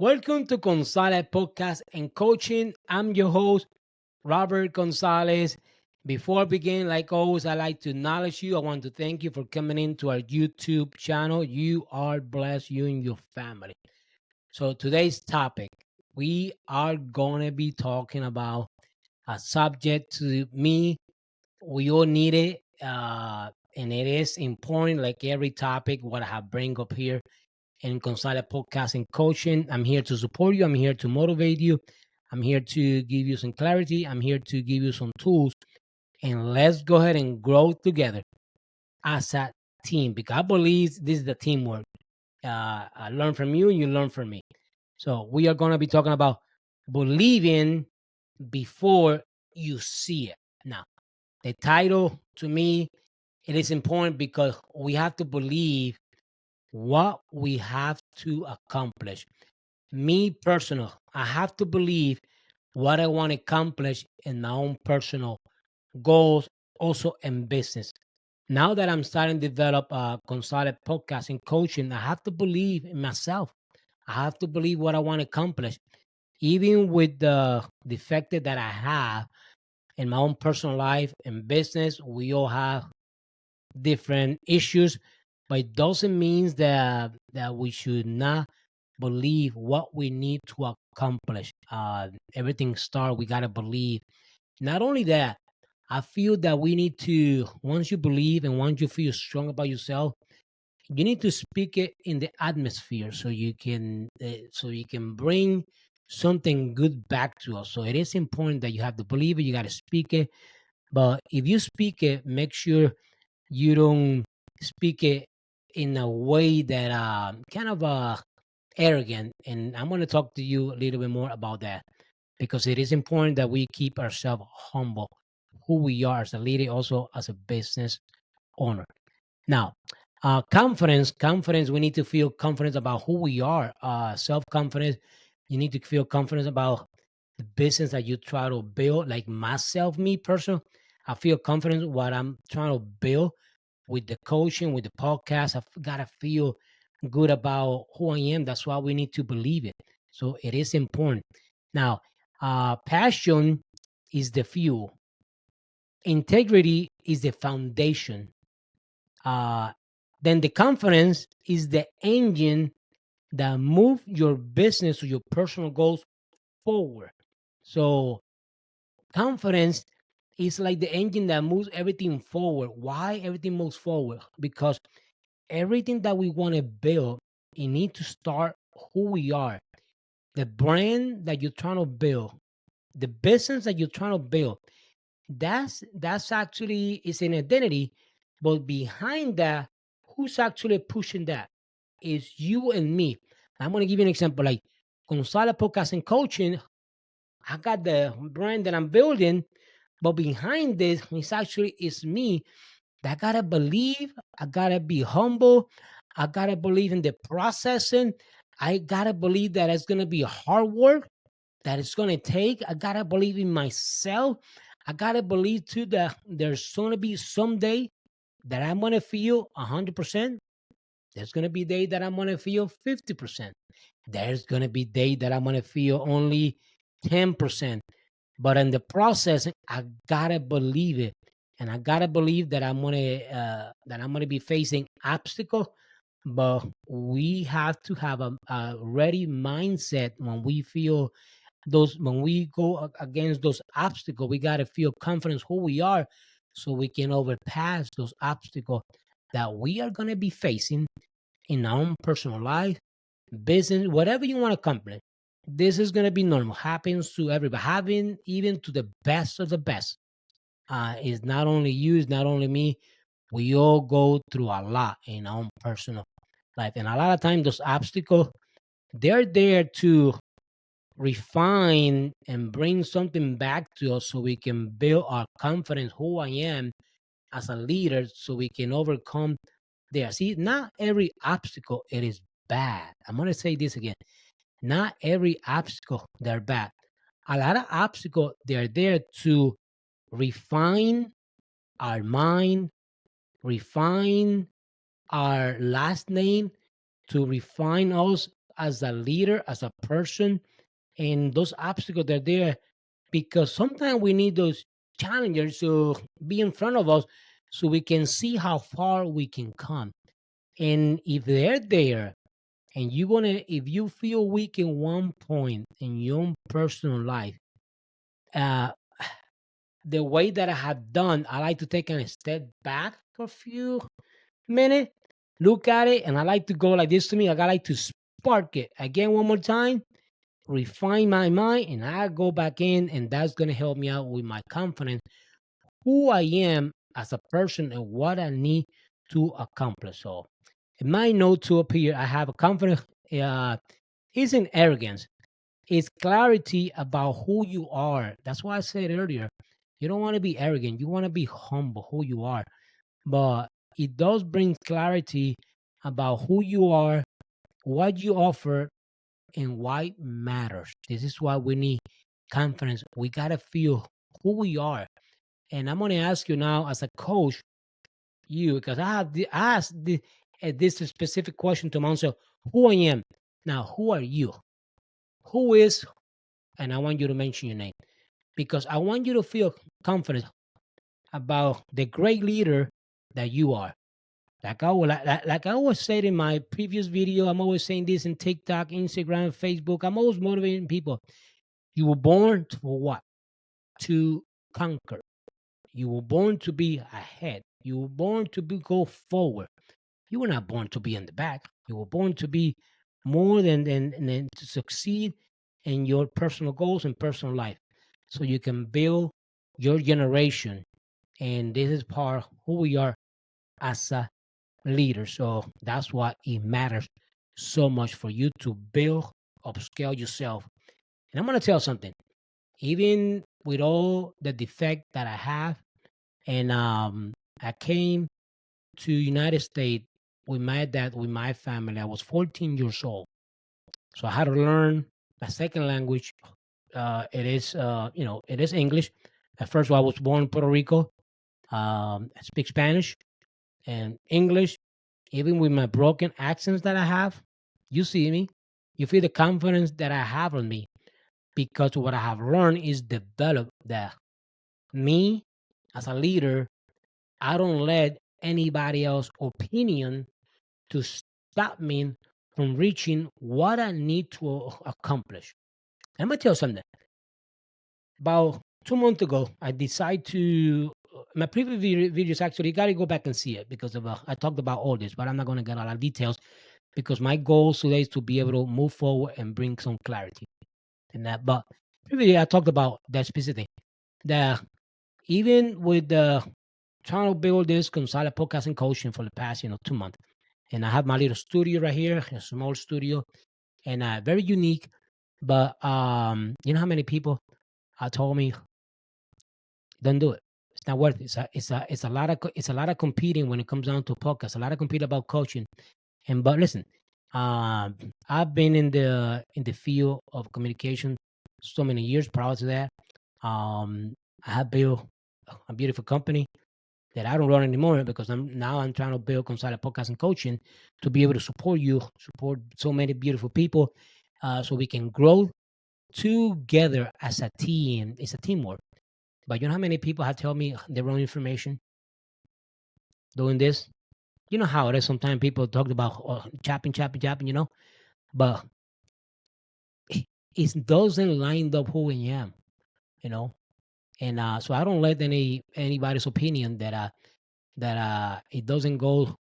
Welcome to Gonzalez Podcast and Coaching. I'm your host, Robert Gonzalez. Before I begin, like always, I like to acknowledge you. I want to thank you for coming into our YouTube channel. You are blessed, you and your family. So today's topic, we are going to be talking about a subject to me. We all need it, and it is important, like every topic, what I have bring up here in Gonzalez Podcast and Coaching. I'm here to support you. I'm here to motivate you. I'm here to give you some clarity. I'm here to give you some tools. And let's go ahead and grow together as a team because I believe this is the teamwork. I learn from you and you learn from me. So we are going to be talking about believing before you see it. Now, the title to me, it is important because we have to believe what we have to accomplish. Me personal, I have to believe what I want to accomplish in my own personal goals, also in business. Now that I'm starting to develop a consultant podcast and coaching, I have to believe in myself. I have to believe what I want to accomplish. Even with the defective that I have in my own personal life and business, we all have different issues, but it doesn't mean that we should not believe what we need to accomplish. Everything start. We gotta believe. Not only that, I feel that we need to once you believe and once you feel strong about yourself, you need to speak it in the atmosphere so you can bring something good back to us. So it is important that you have to believe it. You got to speak it. But if you speak it, make sure you don't speak it in a way that kind of arrogant. And I'm going to talk to you a little bit more about that because it is important that we keep ourselves humble, who we are as a leader, also as a business owner. Now, confidence. We need to feel confidence about who we are. Self confidence. You need to feel confidence about the business that you try to build. Like myself, me personal, I feel confident what I'm trying to build with the coaching, with the podcast. I've got to feel good about who I am. That's why we need to believe it. So it is important. Now, passion is the fuel. Integrity is the foundation. Uh, then the confidence is the engine that move your business or your personal goals forward. So confidence is like the engine that moves everything forward. Why everything moves forward? Because everything that we want to build, it needs to start who we are. The brand that you're trying to build, the business that you're trying to build, that's actually is an identity, but behind that, who's actually pushing that? Is you and me. I'm gonna give you an example. Like Gonzalez Podcast and Coaching, I got the brand that I'm building, but behind this, it's actually is me. I gotta believe. I gotta be humble. I gotta believe in the processing. I gotta believe that it's gonna be hard work that it's gonna take. I gotta believe in myself. I gotta believe too that there's gonna be some day that I'm gonna feel 100%. There's gonna be day that I'm gonna feel 50%. There's gonna be day that I'm gonna feel only 10%. But in the process, I gotta believe it, and I gotta believe that I'm gonna be facing obstacle. But we have to have a ready mindset when we feel those when we go against those obstacles. We gotta feel confidence who we are, so we can overpass those obstacles that we are gonna be facing in our own personal life, business, whatever you want to accomplish. This is gonna be normal. Happens to everybody. Having even to the best of the best. It's not only you, it's not only me. We all go through a lot in our own personal life, and a lot of times those obstacles they're there to refine and bring something back to us, so we can build our confidence, who I am as a leader, so we can overcome there. See, not every obstacle it is bad. I'm gonna say this again. Not every obstacle they're bad. A lot of obstacles they're there to refine our mind, refine our last name, to refine us as a leader, as a person, and those obstacles that are there, because sometimes we need those challengers to be in front of us so we can see how far we can come. And if they're there, and you're gonna, if you feel weak in one point in your own personal life, uh the way that I have done, I like to take a step back for a few minutes, look at it, and I like to go like this to me. Like I like to spark it again one more time, refine my mind, and I go back in, and that's gonna help me out with my confidence, who I am as a person, and what I need to accomplish. So, in my note to up here, I have a confidence. Isn't arrogance. It's clarity about who you are. That's why I said earlier, you don't want to be arrogant. You want to be humble, who you are. But it does bring clarity about who you are, what you offer, and why it matters. This is why we need confidence. We got to feel who we are. And I'm going to ask you now, as a coach, you, because I asked this specific question to myself, who I am. Now, who are you? Who is, and I want you to mention your name, because I want you to feel confident about the great leader that you are. Like I always said in my previous video, I'm always saying this in TikTok, Instagram, Facebook. I'm always motivating people. You were born for what? To conquer. You were born to be ahead. You were born to go forward. You were not born to be in the back. You were born to be more than to succeed in your personal goals and personal life, so you can build your generation. And this is part of who we are as a leader. So that's why it matters so much for you to build, upscale yourself. And I'm gonna tell something. Even with all the defect that I have, and I came to United States with my dad, with my family. I was 14 years old, so I had to learn a second language. It is, it is English. At first, I was born in Puerto Rico. I speak Spanish and English. Even with my broken accents that I have, you see me, you feel the confidence that I have on me, because what I have learned is develop that me as a leader. I don't let anybody else opinion to stop me from reaching what I need to accomplish. I'm gonna tell you something. About 2 months ago, I decided to. My previous videos, actually, you gotta go back and see it, because of I talked about all this, but I'm not gonna get a lot of details, because my goal today is to be able to move forward and bring some clarity in that. But previously, I talked about that specific thing. That even with the trying to build this Gonzalez podcast and coaching for the past 2 months, and I have my little studio right here, a small studio, and very unique. But you know how many people told me, don't do it. It's not worth it. It's a lot of competing when it comes down to podcasts. A lot of compete about coaching. And but listen, um, I've been in the field of communication so many years. Prior to that, I have built a beautiful company that I don't run anymore, because I'm trying to build Gonzalez Podcast and Coaching to be able to support you, support so many beautiful people, so we can grow together as a team. It's a teamwork. But you know how many people have told me their own information doing this? You know how it is. Sometimes people talk about chopping, but it doesn't line up who I am, you know. And so I don't let anybody's opinion that it doesn't go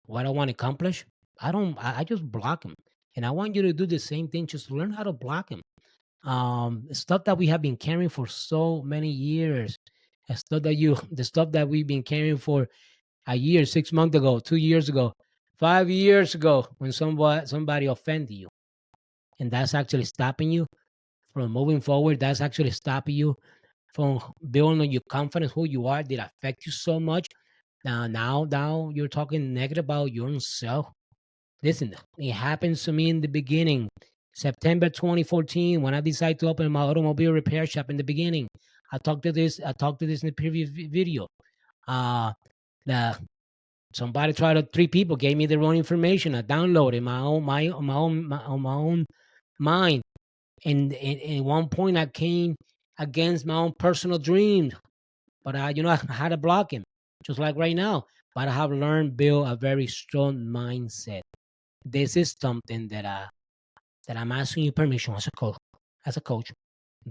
what I want to accomplish. I just block them. And I want you to do the same thing. Just learn how to block them. Stuff that we have been carrying for so many years. The stuff that we've been carrying for a year, 6 months ago, 2 years ago, 5 years ago, when somebody offended you, and that's actually stopping you from moving forward. That's actually stopping you from building on your confidence, who you are. Did affect you so much. Now you're talking negative about your own self. Listen, it happens to me in the beginning. September 2014, when I decided to open my automobile repair shop in the beginning. I talked to this in the previous video. Uh the Somebody tried to, three people gave me the wrong information. I downloaded my own mind. And at one point, I came against my own personal dreams. But I had to block him, just like right now. But I have learned build a very strong mindset. This is something that I'm asking you permission as a coach. As a coach,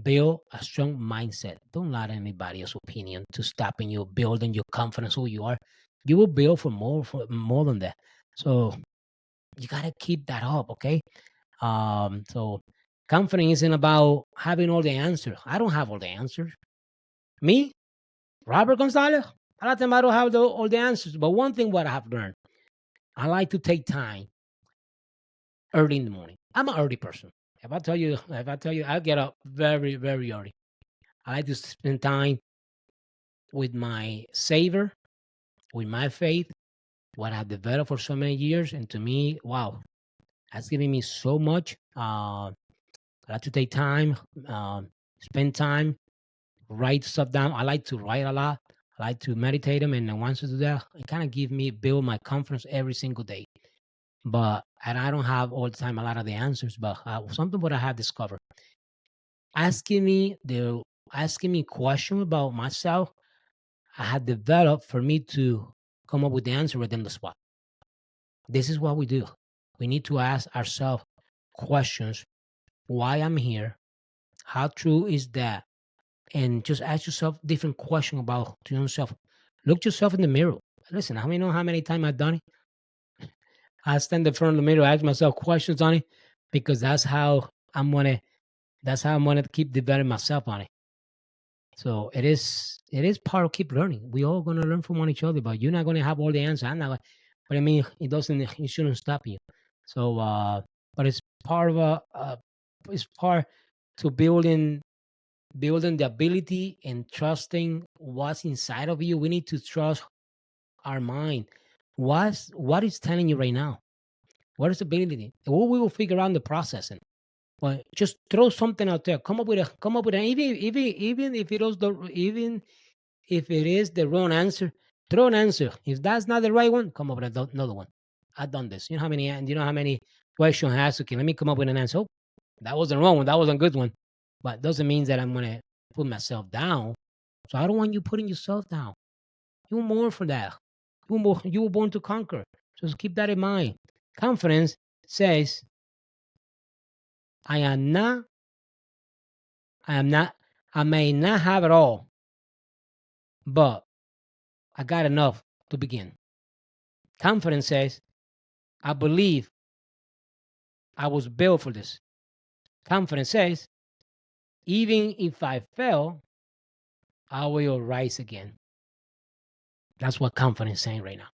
build a strong mindset. Don't let anybody else's opinion to stop in you building your confidence who you are. You will build for more than that. So you gotta keep that up, okay? So confidence isn't about having all the answers. I don't have all the answers. Me, Robert Gonzalez, a lot of time I don't have all the answers. But one thing what I have learned, I like to take time early in the morning. I'm an early person. If I tell you, I get up very, very early. I like to spend time with my Savior, with my faith, what I've developed for so many years. And to me, wow, that's giving me so much. I like to take time, spend time, write stuff down. I like to write a lot. I like to meditate them. And then once I do that, it kind of give me, build my confidence every single day. But and I don't have all the time a lot of the answers, but something what I have discovered. Asking me the asking me question about myself, I had developed for me to come up with the answer within the spot. This is what we do. We need to ask ourselves questions. Why I'm here? How true is that? And just ask yourself different question about to yourself. Look yourself in the mirror. Listen, how many know how many times I've done it? I stand in front of the mirror, ask myself questions on it, because that's how I'm gonna keep developing myself on it. So it is part of keep learning. We all gonna learn from one each other, but you're not gonna have all the answers. I'm not, but I mean, it shouldn't stop you. So, but it's part of it's part to building the ability and trusting what's inside of you. We need to trust our mind. What is telling you right now? What is the ability? What we will figure out in the processing. But just throw something out there. Come up with an even if it is the wrong answer, throw an answer. If that's not the right one, come up with another one. I've done this. You know how many questions I ask? Okay, let me come up with an answer. Oh, that wasn't the wrong one. That was a good one. But doesn't mean that I'm gonna put myself down. So I don't want you putting yourself down. You were born for that. You were born to conquer. So just keep that in mind. Confidence says, I am not, I am not, I may not have it all, but I got enough to begin. Confidence says, I believe I was built for this. Confidence says, even if I fail, I will rise again. That's what confidence is saying right now.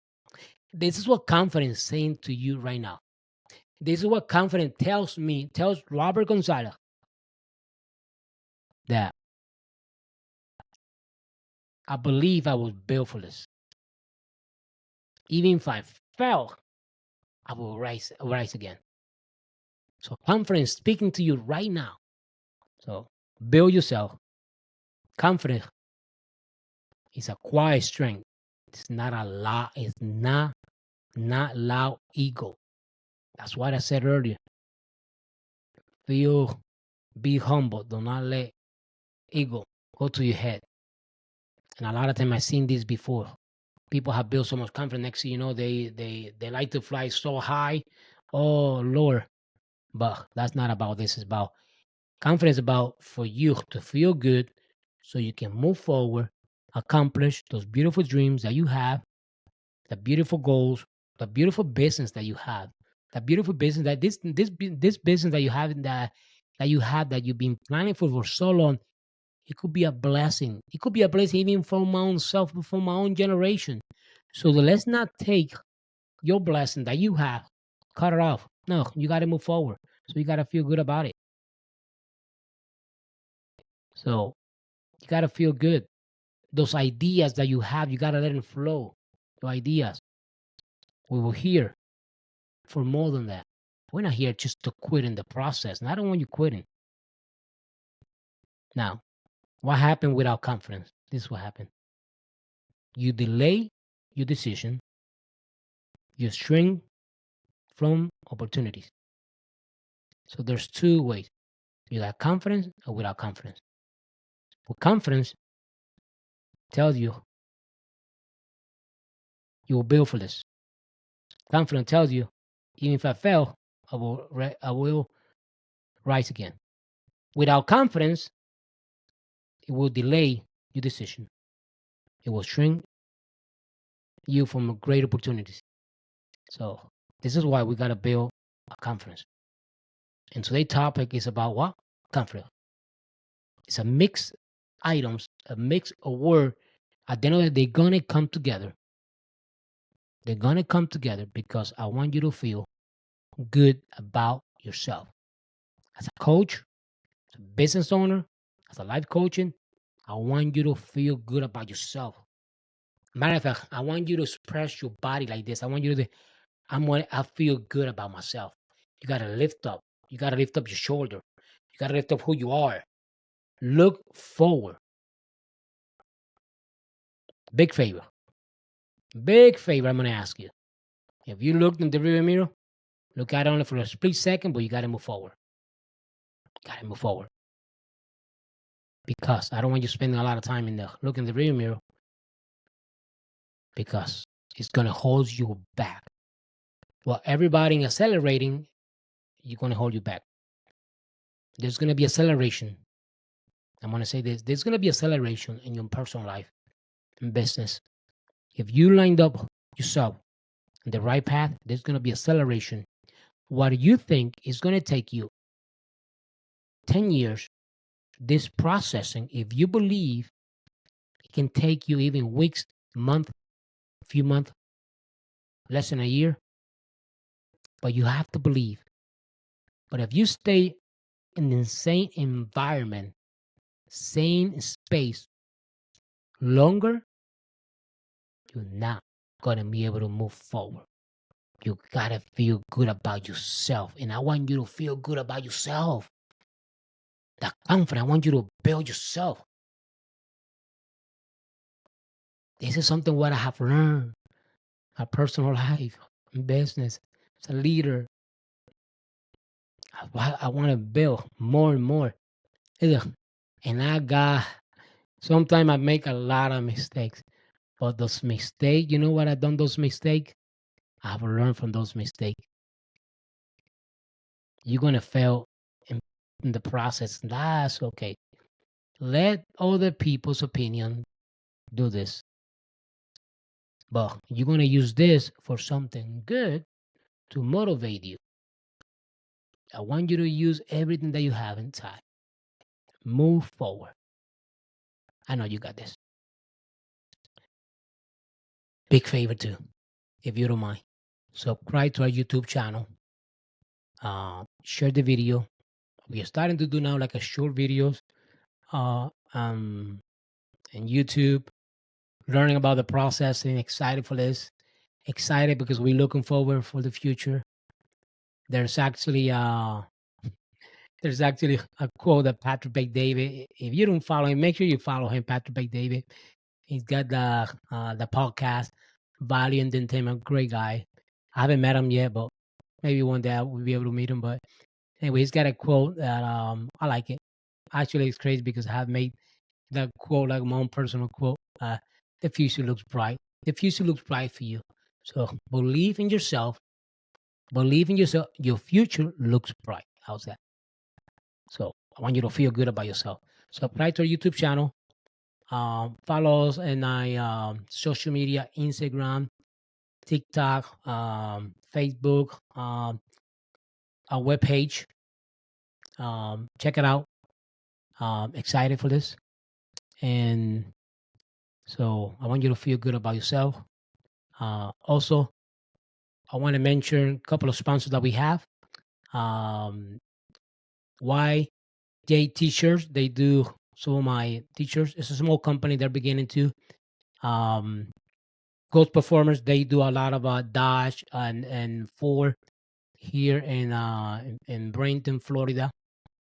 This is what confidence is saying to you right now. This is what confidence tells Robert Gonzalez, that I believe I was built for this. Even if I fail, I will rise again. So confidence speaking to you right now. So build yourself. Confidence is a quiet strength. It's not a lot. It's not loud ego. That's what I said earlier. Be humble. Do not let ego go to your head. And a lot of time I've seen this before. People have built so much confidence. Next thing you know, they like to fly so high. Oh Lord. But that's not about this. It's about confidence, about for you to feel good so you can move forward, accomplish those beautiful dreams that you have, the beautiful goals, the beautiful business that you have, the beautiful business that this business that you have that you've been planning for so long. It could be a blessing. It could be a blessing even for my own self, for my own generation. So let's not take your blessing that you have, cut it off. No, you got to move forward. So you got to feel good about it. So you got to feel good. Those ideas that you have, you got to let them flow. The ideas. We were here for more than that. We're not here just to quit in the process. And I don't want you quitting. Now, what happened without confidence? This is what happened. You delay your decision. You shrink from opportunities. So there's two ways. You got confidence or without confidence. With confidence tells you will build for this. Confidence tells you, even if I fail, I will rise again. Without confidence, it will delay your decision. It will shrink you from great opportunities. So this is why we gotta build a confidence. And today's topic is about what? Confidence. It's a mixed items, a mix of word. At the end of the day, they're gonna come together. They're gonna come together because I want you to feel good about yourself. As a coach, as a business owner, as a life coaching, I want you to feel good about yourself. Matter of fact, I want you to express your body like this. I want you to I feel good about myself. You gotta lift up. You gotta lift up your shoulder. You gotta lift up who you are. Look forward. Big favor. Big favor I'm gonna ask you. If you looked in the rear mirror, look at it only for a split second, but you gotta move forward. You gotta move forward. Because I don't want you spending a lot of time in the look in the rear mirror because it's gonna hold you back. Well, everybody accelerating, you're gonna hold you back. There's gonna be acceleration. I'm gonna say this. There's gonna be acceleration in your personal life, in business. If you lined up yourself on the right path, there's gonna be acceleration. What you think is gonna take you 10 years, this processing, if you believe it can take you even weeks, month, few months, less than a year, but you have to believe. But if you stay in the same environment, same space longer, you're not going to be able to move forward. You got to feel good about yourself. And I want you to feel good about yourself. That confidence, I want you to build yourself. This is something what I have learned. My personal life, in business, as a leader. I want to build more and more. And sometimes I make a lot of mistakes. But those mistakes, you know what I've done those mistakes? I've learned from those mistakes. You're going to fail in the process. That's okay. Let other people's opinion do this. But you're going to use this for something good to motivate you. I want you to use everything that you have inside. Move forward. I know you got this. Big favor too, if you don't mind. Subscribe to our YouTube channel. Share the video. We are starting to do now like a short videos and YouTube, learning about the process and excited for this. Excited because we're looking forward for the future. There's actually a quote that Patrick David. If you don't follow him, make sure you follow him, Patrick David. He's got the podcast, Value and Entertainment. Great guy. I haven't met him yet, but maybe one day we'll be able to meet him. But anyway, he's got a quote that I like it. Actually, it's crazy because I have made that quote like my own personal quote. The future looks bright. The future looks bright for you. So believe in yourself. Believe in yourself. Your future looks bright. How's that? So I want you to feel good about yourself. Subscribe to our YouTube channel. Follow us in my social media, Instagram, TikTok, Facebook, our webpage. Check it out. Excited for this. And so I want you to feel good about yourself. Also, I want to mention a couple of sponsors that we have. YJ T-shirts, they do some of my T-shirts. It's a small company. They're beginning to. Ghost Performers, they do a lot of Dodge and Ford here in Bradenton, Florida.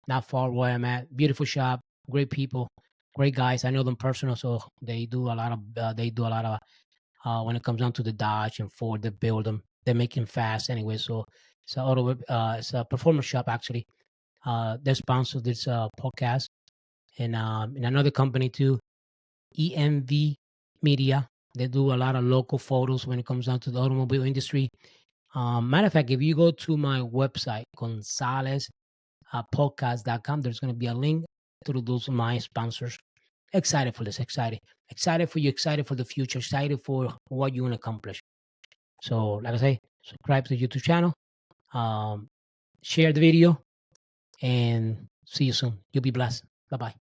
Not far where I'm at. Beautiful shop, great people, great guys. I know them personal, so they do a lot of when it comes down to the Dodge and Ford, they build them. they're making fast anyway. So it's a performance shop actually. They sponsor this podcast, and in another company too, EMV Media. They do a lot of local photos when it comes down to the automobile industry. Matter of fact, if you go to my website, Gonzalez podcast.com, there's going to be a link to those my sponsors. Excited for this, excited for you, excited for the future, excited for what you want to accomplish. So, like I say, subscribe to the YouTube channel, share the video, and see you soon. You'll be blessed. Bye bye.